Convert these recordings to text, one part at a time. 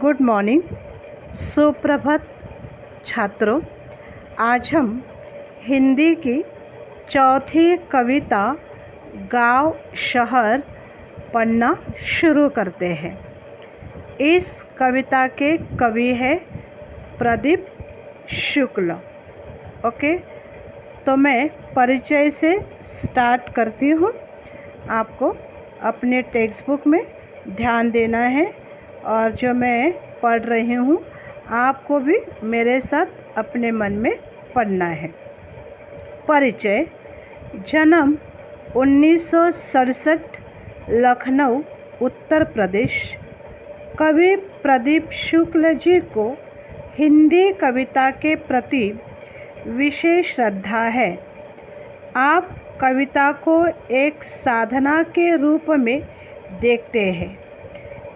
Good morning, सुप्रभात छात्रों। आज हम हिंदी की चौथी कविता गांव शहर पढ़ना शुरू करते हैं। इस कविता के कवि है प्रदीप शुक्ल। ओके, तो मैं परिचय से स्टार्ट करती हूँ। आपको अपने टेक्स्ट बुक में ध्यान देना है और जो मैं पढ़ रही हूँ आपको भी मेरे साथ अपने मन में पढ़ना है। परिचय। जन्म 1967 लखनऊ उत्तर प्रदेश। कवि प्रदीप शुक्ल जी को हिंदी कविता के प्रति विशेष श्रद्धा है। आप कविता को एक साधना के रूप में देखते हैं।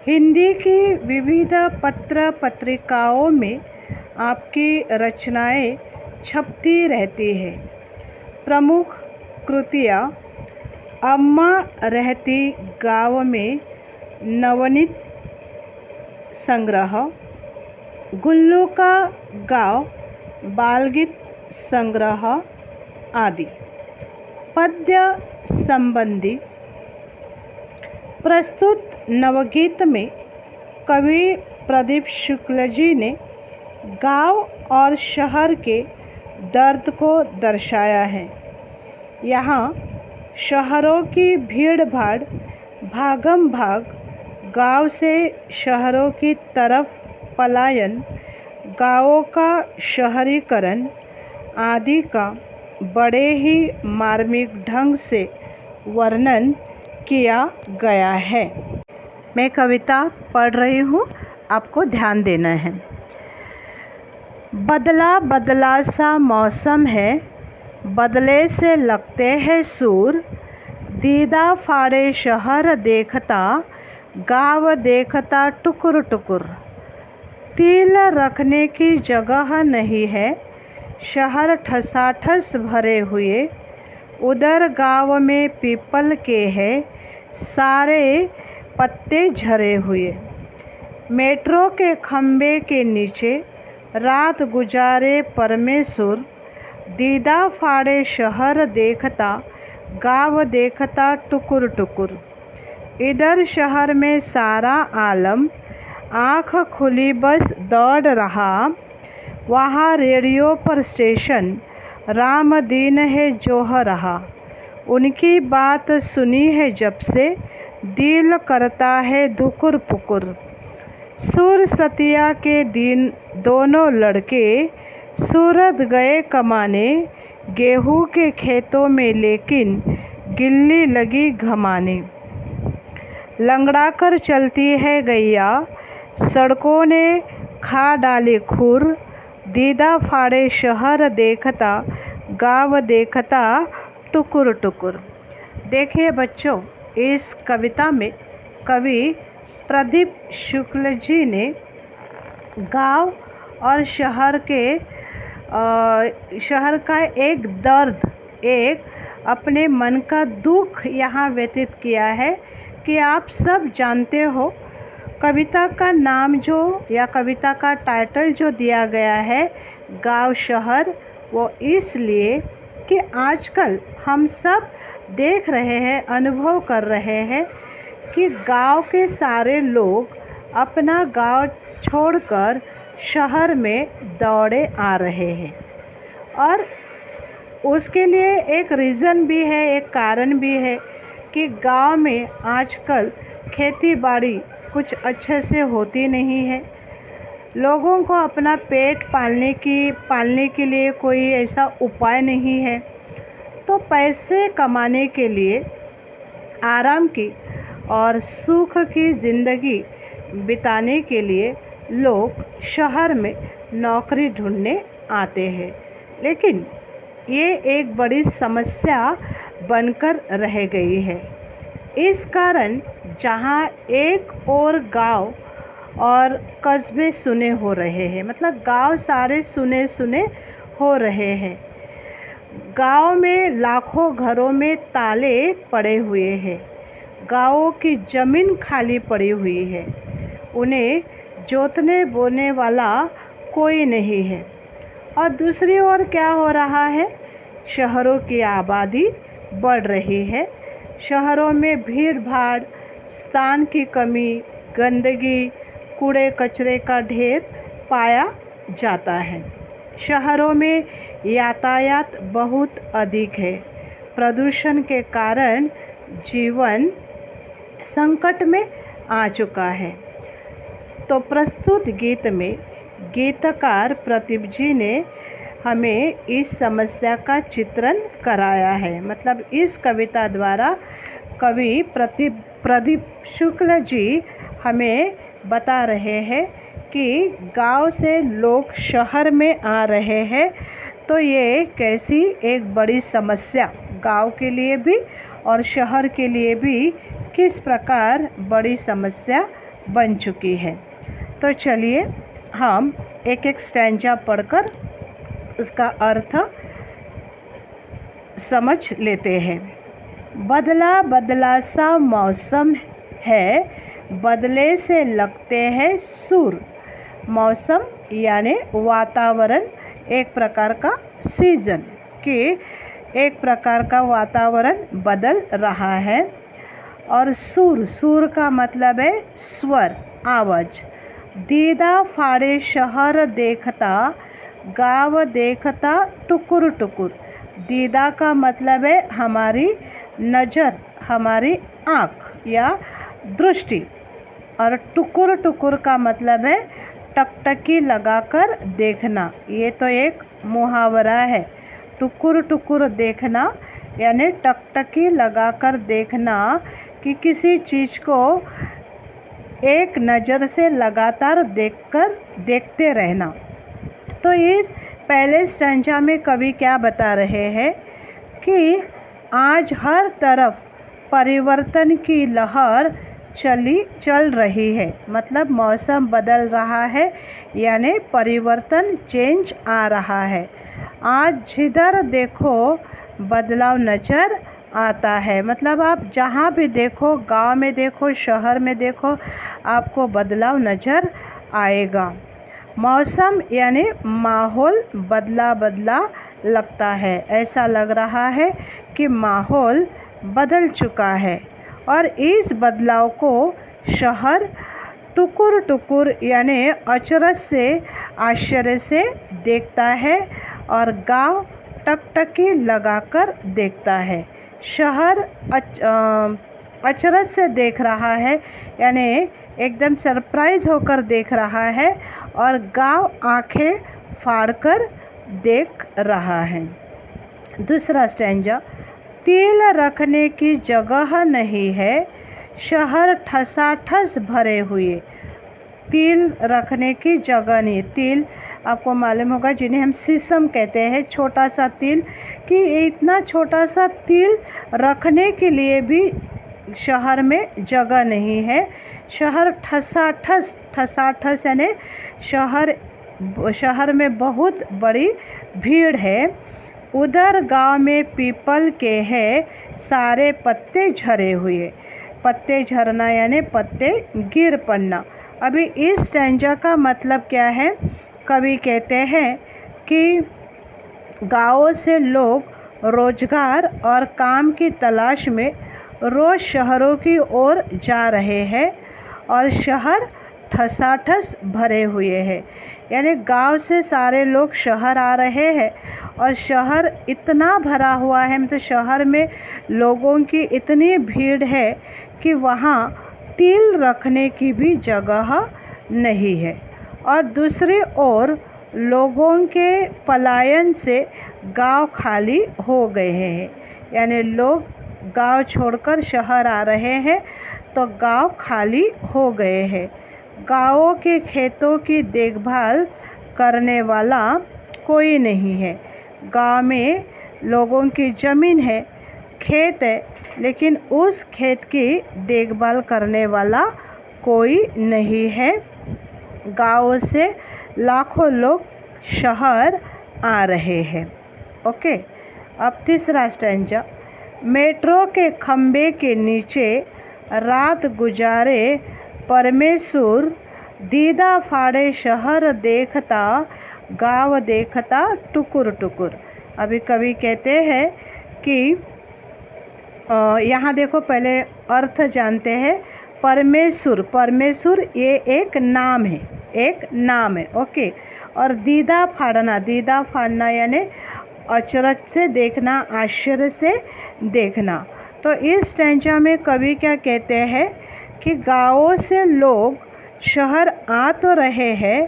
हिंदी की विविध पत्र पत्रिकाओं में आपकी रचनाएं छपती रहती हैं। प्रमुख कृतियाँ अम्मा रहती गाँव में नवनीत संग्रह, गुल्लू का गाँव बालगीत संग्रह आदि। पद्य संबंधी। प्रस्तुत नवगीत में कवि प्रदीप शुक्ल जी ने गांव और शहर के दर्द को दर्शाया है। यहाँ शहरों की भीड़ भाड़, भागम भाग, गांव से शहरों की तरफ पलायन, गांवों का शहरीकरण आदि का बड़े ही मार्मिक ढंग से वर्णन किया गया है। मैं कविता पढ़ रही हूँ, आपको ध्यान देना है। बदला बदला सा मौसम है, बदले से लगते हैं सूर। दीदा फाड़े शहर देखता, गाँव देखता टुकुर टुकुर। तिल रखने की जगह नहीं है, शहर ठसाठस भरे हुए। उधर गाँव में पीपल के हैं सारे पत्ते झरे हुए। मेट्रो के खंबे के नीचे रात गुजारे परमेश्वर। दीदा फाड़े शहर देखता, गाँव देखता टुकुर टुकुर। इधर शहर में सारा आलम, आँख खुली बस दौड़ रहा। वहाँ रेडियो पर स्टेशन राम दीन है जोह रहा। उनकी बात सुनी है जब से, दिल करता है धुकुर पुकुर। सूर सतिया के दिन दोनों लड़के सूरत गए कमाने। गेहूं के खेतों में लेकिन गिल्ली लगी घमाने। लंगड़ा कर चलती है गैया, सड़कों ने खा डाले खुर। दीदा फाड़े शहर देखता, गाँव देखता टुकुर टुकुर। देखिए बच्चों, इस कविता में कवि प्रदीप शुक्ल जी ने गांव और शहर का एक दर्द, एक अपने मन का दुख यहाँ व्यतीत किया है कि आप सब जानते हो कविता का नाम जो या कविता का टाइटल जो दिया गया है गांव शहर, वो इसलिए कि आजकल हम सब देख रहे हैं, अनुभव कर रहे हैं कि गांव के सारे लोग अपना गांव छोड़कर शहर में दौड़े आ रहे हैं। और उसके लिए एक रीज़न भी है, एक कारण भी है कि गांव में आजकल खेती बाड़ी कुछ अच्छे से होती नहीं है। लोगों को अपना पेट पालने के लिए कोई ऐसा उपाय नहीं है, तो पैसे कमाने के लिए, आराम की और सुख की ज़िंदगी बिताने के लिए लोग शहर में नौकरी ढूंढने आते हैं। लेकिन ये एक बड़ी समस्या बनकर रह गई है। इस कारण जहाँ एक और गांव और कस्बे सुने हो रहे हैं, मतलब गांव सारे सुने सुने हो रहे हैं। गांव में लाखों घरों में ताले पड़े हुए हैं। गांवों की ज़मीन खाली पड़ी हुई है। उन्हें जोतने बोने वाला कोई नहीं है। और दूसरी ओर क्या हो रहा है, शहरों की आबादी बढ़ रही है। शहरों में भीड़ भाड़, स्थान की कमी, गंदगी, कूड़े कचरे का ढेर पाया जाता है। शहरों में यातायात बहुत अधिक है। प्रदूषण के कारण जीवन संकट में आ चुका है। तो प्रस्तुत गीत में गीतकार प्रदीप जी ने हमें इस समस्या का चित्रण कराया है। मतलब इस कविता द्वारा कवि प्रदीप शुक्ल जी हमें बता रहे हैं कि गांव से लोग शहर में आ रहे हैं, तो ये कैसी एक बड़ी समस्या गांव के लिए भी और शहर के लिए भी किस प्रकार बड़ी समस्या बन चुकी है। तो चलिए हम एक एक स्टैंजा पढ़कर उसका अर्थ समझ लेते हैं। बदला बदला सा मौसम है, बदले से लगते हैं सुर। मौसम यानी वातावरण, एक प्रकार का सीजन कि एक प्रकार का वातावरण बदल रहा है। और सुर, सुर का मतलब है स्वर, आवाज़। दीदा फाड़े शहर देखता, गाँव देखता टुकुर टुकुर। दीदा का मतलब है हमारी नज़र, हमारी आँख या दृष्टि। और टुकुर टुकुर का मतलब है टकटकी लगाकर देखना। ये तो एक मुहावरा है। टुकुर टुकुर देखना यानी टकटकी लगाकर देखना कि किसी चीज़ को एक नज़र से लगातार देखते रहना। तो इस पहले स्टैंजा में कवि क्या बता रहे हैं कि आज हर तरफ परिवर्तन की लहर चल रही है। मतलब मौसम बदल रहा है यानी परिवर्तन, चेंज आ रहा है। आज जिधर देखो बदलाव नज़र आता है। मतलब आप जहाँ भी देखो, गांव में देखो, शहर में देखो, आपको बदलाव नज़र आएगा। मौसम यानी माहौल बदला बदला लगता है। ऐसा लग रहा है कि माहौल बदल चुका है। और इस बदलाव को शहर टुकुर टुकुर यानी अचरज से, आश्चर्य से देखता है और गांव टकटकी लगाकर देखता है। शहर अचरज से देख रहा है यानी एकदम सरप्राइज होकर देख रहा है, और गांव आंखें फाड़कर देख रहा है। दूसरा स्टैंजा, तिल रखने की जगह नहीं है, शहर ठसाठस भरे हुए। तिल रखने की जगह नहीं। तिल आपको मालूम होगा जिन्हें हम शीशम कहते हैं, छोटा सा तिल, कि इतना छोटा सा तिल रखने के लिए भी शहर में जगह नहीं है। शहर ठसाठस, ठसाठस यानी शहर में बहुत बड़ी भीड़ है। उधर गांव में पीपल के हैं सारे पत्ते झरे हुए। पत्ते झरना यानी पत्ते गिर पड़ना। अभी इस स्टैंजा का मतलब क्या है, कवि कहते हैं कि गाँवों से लोग रोजगार और काम की तलाश में रोज शहरों की ओर जा रहे हैं और शहर ठसाठस भरे हुए हैं। यानी गांव से सारे लोग शहर आ रहे हैं और शहर इतना भरा हुआ है, मतलब शहर में लोगों की इतनी भीड़ है कि वहाँ तिल रखने की भी जगह नहीं है। और दूसरी ओर लोगों के पलायन से गांव खाली हो गए हैं। यानी लोग गांव छोड़कर शहर आ रहे हैं तो गांव खाली हो गए हैं। गांवों के खेतों की देखभाल करने वाला कोई नहीं है। गांव में लोगों की ज़मीन है, खेत है, लेकिन उस खेत की देखभाल करने वाला कोई नहीं है। गाँव से लाखों लोग शहर आ रहे हैं। ओके, अब तीसरा स्टैंजा, मेट्रो के खंबे के नीचे रात गुजारे परमेश्वर दीदा फाड़े शहर देखता, गाँव देखता टुकुर टुकुर। अभी कवि कहते हैं कि यहाँ देखो, पहले अर्थ जानते हैं। परमेश्वर, परमेश्वर ये एक नाम है, एक नाम है, ओके। और दीदा फाड़ना यानी अचरज से देखना, आश्चर्य से देखना। तो इस स्टैंजा में कवि क्या कहते हैं कि गाँवों से लोग शहर आ तो रहे हैं,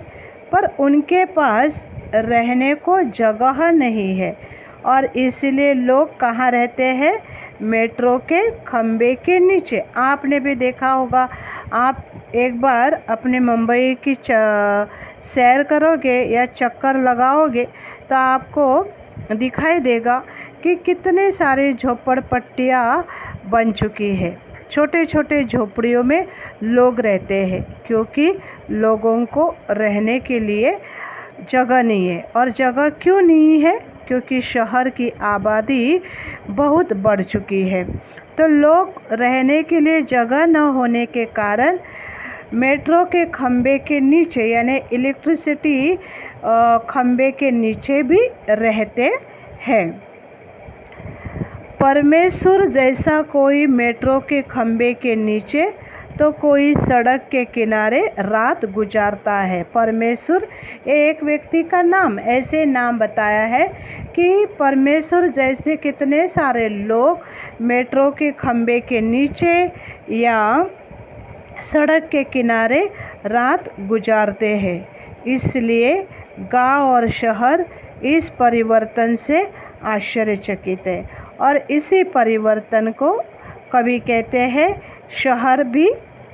पर उनके पास रहने को जगह नहीं है, और इसलिए लोग कहाँ रहते हैं? मेट्रो के खंबे के नीचे। आपने भी देखा होगा, आप एक बार अपने मुंबई की सैर करोगे या चक्कर लगाओगे तो आपको दिखाई देगा कि कितने सारे झोपड़पट्टियाँ बन चुकी है। छोटे छोटे झोपड़ियों में लोग रहते हैं, क्योंकि लोगों को रहने के लिए जगह नहीं है। और जगह क्यों नहीं है? क्योंकि शहर की आबादी बहुत बढ़ चुकी है। तो लोग रहने के लिए जगह न होने के कारण मेट्रो के खंबे के नीचे यानी इलेक्ट्रिसिटी खंबे के नीचे भी रहते हैं। परमेश्वर जैसा कोई मेट्रो के खंबे के नीचे तो कोई सड़क के किनारे रात गुजारता है। परमेश्वर एक व्यक्ति का नाम, ऐसे नाम बताया है कि परमेश्वर जैसे कितने सारे लोग मेट्रो के खंबे के नीचे या सड़क के किनारे रात गुजारते हैं। इसलिए गांव और शहर इस परिवर्तन से आश्चर्यचकित है, और इसी परिवर्तन को कवि कहते हैं शहर भी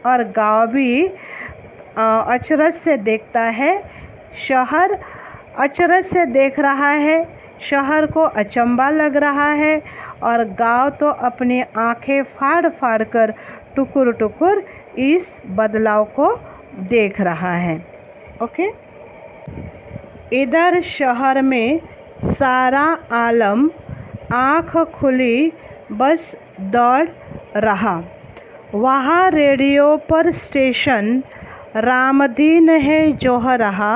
और गांव भी अचरज से देखता है। शहर अचरज से देख रहा है, शहर को अचंभा लग रहा है, और गांव तो अपनी आंखें फाड़ फाड़ कर टुकुर टुकुर इस बदलाव को देख रहा है। ओके, इधर शहर में सारा आलम आँख खुली बस दौड़ रहा। वहाँ रेडियो पर स्टेशन रामदीन है जो रहा।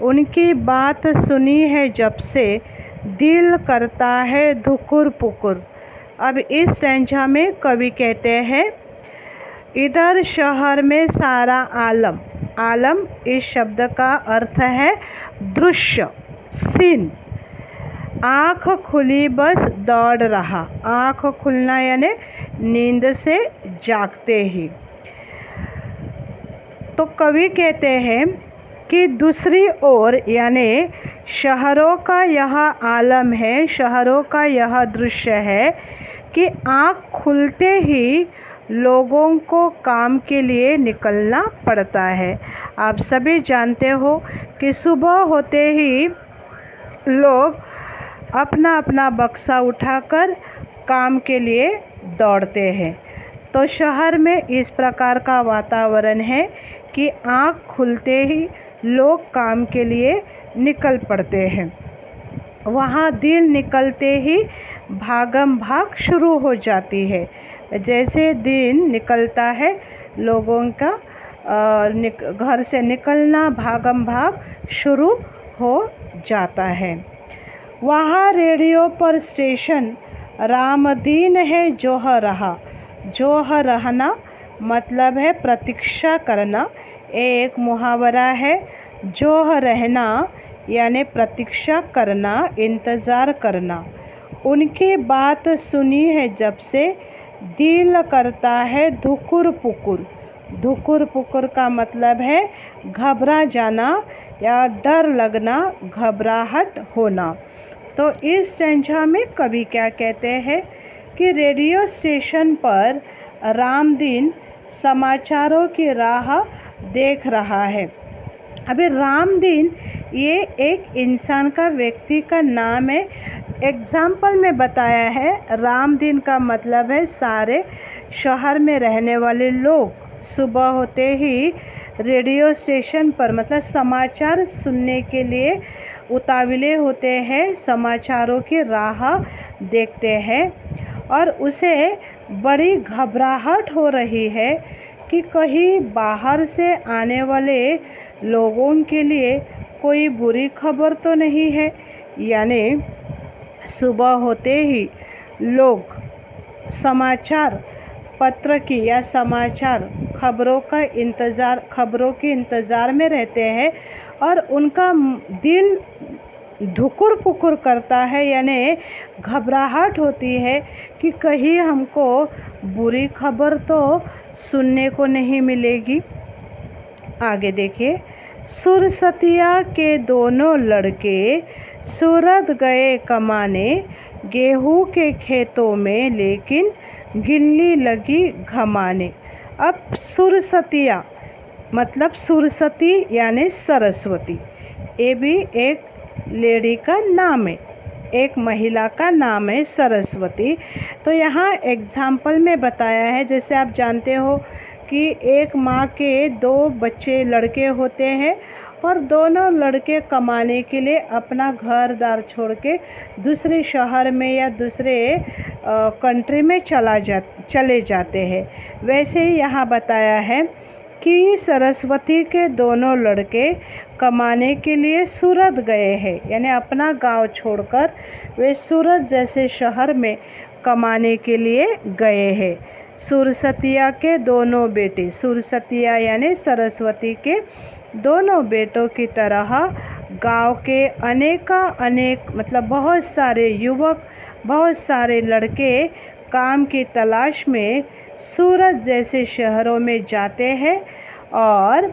उनकी बात सुनी है जब से दिल करता है धुकुर पुकुर। अब इस स्टैंजा में कवि कहते हैं इधर शहर में सारा आलम, आलम इस शब्द का अर्थ है दृश्य, सीन। आँख खुली बस दौड़ रहा, आँख खुलना यानी नींद से जागते ही। तो कवि कहते हैं कि दूसरी ओर यानी शहरों का यह आलम है, शहरों का यह दृश्य है कि आँख खुलते ही लोगों को काम के लिए निकलना पड़ता है। आप सभी जानते हो कि सुबह होते ही लोग अपना अपना बक्सा उठाकर काम के लिए दौड़ते हैं। तो शहर में इस प्रकार का वातावरण है कि आँख खुलते ही लोग काम के लिए निकल पड़ते हैं। वहाँ दिन निकलते ही भागम भाग शुरू हो जाती है। जैसे दिन निकलता है लोगों का घर से निकलना, भागम भाग शुरू हो जाता है। वहाँ रेडियो पर स्टेशन रामदीन है जोह रहा। जोह रहना मतलब है प्रतीक्षा करना, एक मुहावरा है। जोह रहना यानी प्रतीक्षा करना, इंतज़ार करना। उनकी बात सुनी है जब से दिल करता है धुकुर पुकुर। धुकुर पुकुर का मतलब है घबरा जाना या डर लगना, घबराहट होना। तो इस स्टैंजा में कवि क्या कहते हैं कि रेडियो स्टेशन पर रामदीन समाचारों की राह देख रहा है। अभी रामदीन ये एक इंसान का, व्यक्ति का नाम है। एग्जाम्पल में बताया है, रामदीन का मतलब है सारे शहर में रहने वाले लोग सुबह होते ही रेडियो स्टेशन पर मतलब समाचार सुनने के लिए उतावले होते हैं, समाचारों की राह देखते हैं, और उसे बड़ी घबराहट हो रही है कि कहीं बाहर से आने वाले लोगों के लिए कोई बुरी खबर तो नहीं है। यानी सुबह होते ही लोग समाचार पत्र की या समाचार खबरों के इंतज़ार में रहते हैं और उनका दिल धुकुर पुकुर करता है, यानी घबराहट होती है कि कहीं हमको बुरी खबर तो सुनने को नहीं मिलेगी। आगे देखिए, सुरसतिया के दोनों लड़के सूरत गए कमाने, गेहूं के खेतों में लेकिन गिल्ली लगी घमाने। अब सुरसतिया मतलब सुरसती यानी सरस्वती, ये भी एक लेडी का नाम है, एक महिला का नाम है सरस्वती। तो यहाँ एग्जाम्पल में बताया है, जैसे आप जानते हो कि एक माँ के दो बच्चे लड़के होते हैं और दोनों लड़के कमाने के लिए अपना घर दार छोड़ के दूसरे शहर में या दूसरे कंट्री में चले जाते हैं। वैसे ही यहाँ बताया है कि सरस्वती के दोनों लड़के कमाने के लिए सूरत गए हैं, यानी अपना गांव छोड़कर वे सूरत जैसे शहर में कमाने के लिए गए हैं। सुरसतिया के दोनों बेटे, सुरसतिया यानी सरस्वती के दोनों बेटों की तरह गांव के अनेक मतलब बहुत सारे युवक, बहुत सारे लड़के काम की तलाश में सूरत जैसे शहरों में जाते हैं और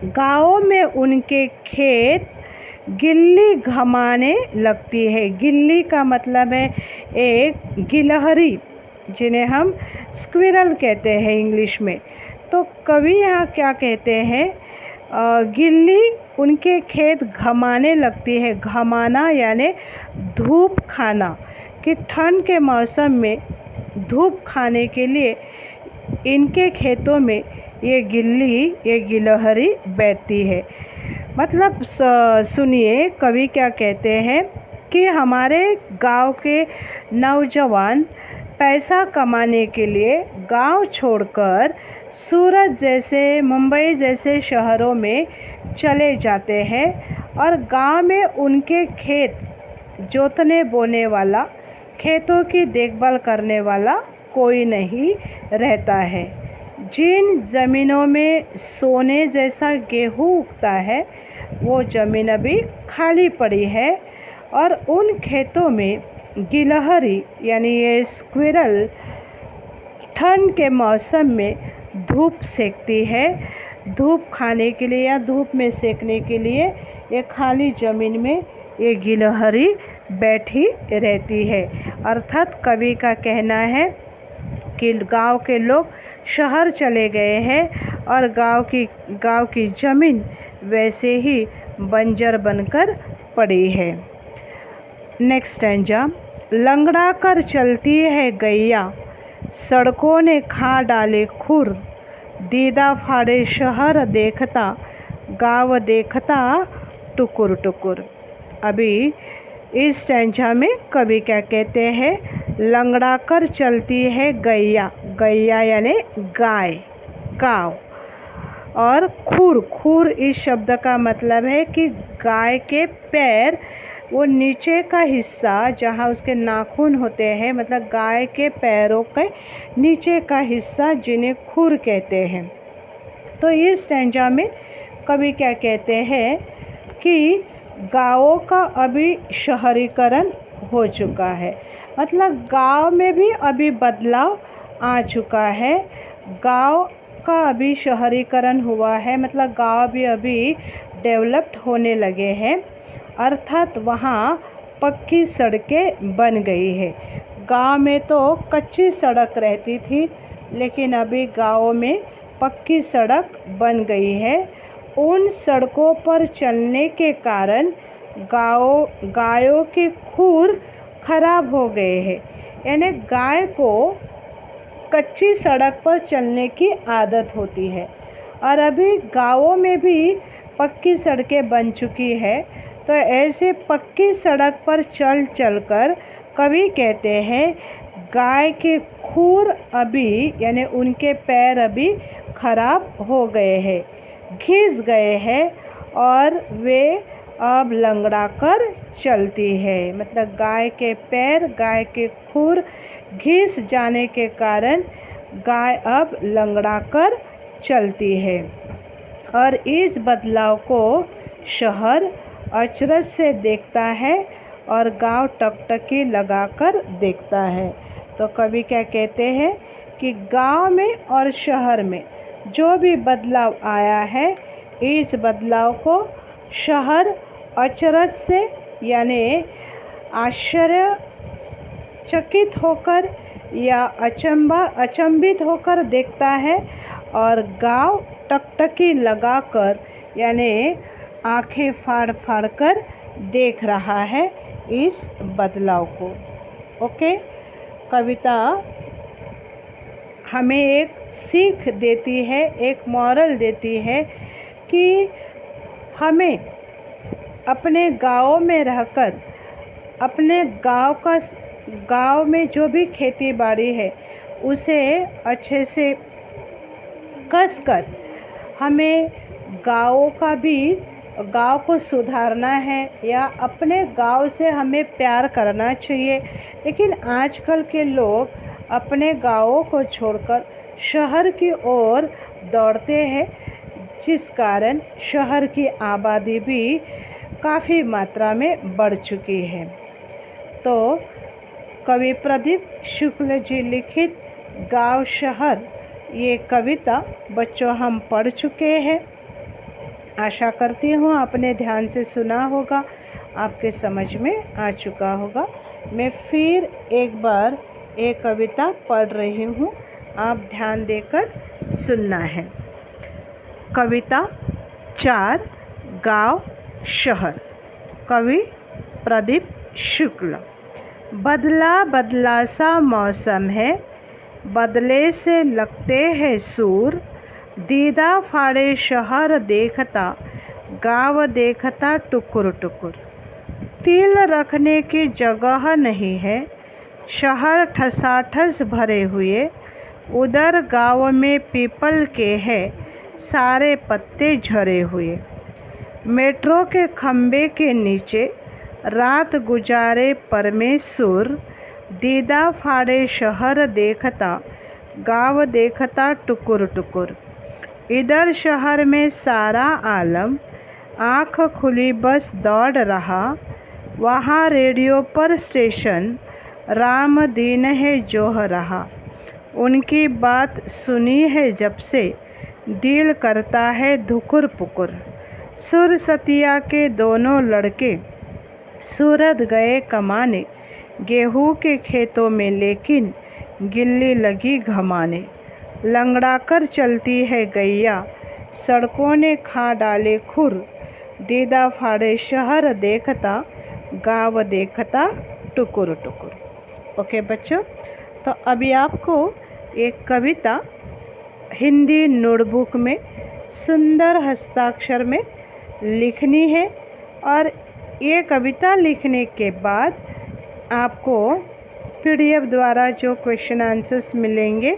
गाँवों में उनके खेत गिल्ली घमाने लगती है। गिल्ली का मतलब है एक गिलहरी, जिन्हें हम स्क्विरल कहते हैं इंग्लिश में। तो कवि यहाँ क्या कहते हैं, गिल्ली उनके खेत घमाने लगती है। घमाना यानी धूप खाना, कि ठंड के मौसम में धूप खाने के लिए इनके खेतों में ये गिलहरी बैठती है। मतलब सुनिए कवि क्या कहते हैं कि हमारे गांव के नौजवान पैसा कमाने के लिए गांव छोड़कर सूरत जैसे, मुंबई जैसे शहरों में चले जाते हैं और गांव में उनके खेत जोतने बोने वाला, खेतों की देखभाल करने वाला कोई नहीं रहता है। जिन ज़मीनों में सोने जैसा गेहूँ उगता है वो ज़मीन अभी खाली पड़ी है और उन खेतों में गिलहरी यानी ये स्क्विरल ठंड के मौसम में धूप सेकती है। धूप खाने के लिए या धूप में सेकने के लिए ये खाली ज़मीन में ये गिलहरी बैठी रहती है। अर्थात कवि का कहना है कि गांव के लोग शहर चले गए हैं और गांव की ज़मीन वैसे ही बंजर बनकर पड़ी है। नेक्स्ट स्टैंजा, लंगड़ा कर चलती है गैया, सड़कों ने खा डाले खुर, दीदा फाड़े शहर देखता, गाँव देखता टुकुर टुकुर। अभी इस स्टैंजा में कवि क्या कहते हैं, लंगड़ा कर चलती है गैया, गैया यानी गाय, गाँव, और खुर इस शब्द का मतलब है कि गाय के पैर, वो नीचे का हिस्सा जहाँ उसके नाखून होते हैं, मतलब गाय के पैरों के नीचे का हिस्सा जिन्हें खुर कहते हैं। तो इस स्टैंजा में कवि क्या कहते हैं कि गाँवों का अभी शहरीकरण हो चुका है, मतलब गांव में भी अभी बदलाव आ चुका है। गांव का अभी शहरीकरण हुआ है, मतलब गांव भी अभी डेवलप्ड होने लगे हैं, अर्थात वहाँ पक्की सड़कें बन गई है। गांव में तो कच्ची सड़क रहती थी, लेकिन अभी गाँव में पक्की सड़क बन गई है। उन सड़कों पर चलने के कारण गायों के खुर खराब हो गए हैं, यानी गाय को कच्ची सड़क पर चलने की आदत होती है और अभी गाँवों में भी पक्की सड़कें बन चुकी है। तो ऐसे पक्की सड़क पर चल कर कवि कहते हैं गाय के खुर अभी यानी उनके पैर अभी खराब हो गए हैं, घिस गए हैं और वे अब लंगड़ा कर चलती है। मतलब गाय के पैर, गाय के खुर घिस जाने के कारण गाय अब लंगड़ा कर चलती है। और इस बदलाव को शहर अचरज से देखता है और गांव टकटकी लगाकर देखता है। तो कवि क्या कहते हैं कि गांव में और शहर में जो भी बदलाव आया है, इस बदलाव को शहर अचरज से यानी आश्चर्यचकित होकर या अचंभित होकर देखता है और गांव टकटकी लगाकर यानी आंखें फाड़ फाड़ कर देख रहा है इस बदलाव को। ओके, कविता हमें एक सीख देती है, एक मॉरल देती है कि हमें अपने गाँव में रहकर अपने गाँव में जो भी खेती बाड़ी है उसे अच्छे से कसकर हमें गाँव को सुधारना है या अपने गाँव से हमें प्यार करना चाहिए। लेकिन आजकल के लोग अपने गाँवों को छोड़कर शहर की ओर दौड़ते हैं, जिस कारण शहर की आबादी भी काफ़ी मात्रा में बढ़ चुकी है। तो कवि प्रदीप शुक्ल जी लिखित गाँव शहर ये कविता बच्चों हम पढ़ चुके हैं। आशा करती हूँ आपने ध्यान से सुना होगा, आपके समझ में आ चुका होगा। मैं फिर एक बार एक कविता पढ़ रही हूँ, आप ध्यान देकर सुनना है। कविता 4 गाँव शहर, कवि प्रदीप शुक्ल। बदला बदला सा मौसम है, बदले से लगते हैं सूर, दीदा फाड़े शहर देखता, गाँव देखता टुकुर टुकुर। तिल रखने की जगह नहीं है, शहर ठसाठस भरे हुए, उधर गाँव में पीपल के हैं सारे पत्ते झरे हुए। मेट्रो के खंबे के नीचे रात गुजारे परमेश्वर, दीदा फाड़े शहर देखता, गाँव देखता टुकुर टुकुर। इधर शहर में सारा आलम, आँख खुली बस दौड़ रहा, वहाँ रेडियो पर स्टेशन राम दीन है जोह रहा। उनकी बात सुनी है जब से, दिल करता है धुकुर पुकुर। सुर सतिया के दोनों लड़के सूरत गए कमाने, गेहूं के खेतों में लेकिन गिल्ली लगी घमाने। लंगड़ा कर चलती है गैया, सड़कों ने खा डाले खुर, दीदा फाड़े शहर देखता, गाँव देखता टुकुर टुकुर। ओके बच्चों, तो अभी आपको एक कविता हिंदी नोटबुक में सुंदर हस्ताक्षर में लिखनी है और ये कविता लिखने के बाद आपको PDF द्वारा जो क्वेश्चन आंसर्स मिलेंगे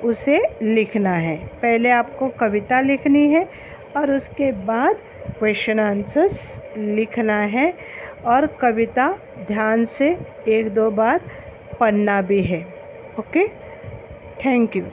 उसे लिखना है। पहले आपको कविता लिखनी है और उसके बाद क्वेश्चन आंसर्स लिखना है और कविता ध्यान से 1-2 बार पढ़ना भी है। Okay, thank you.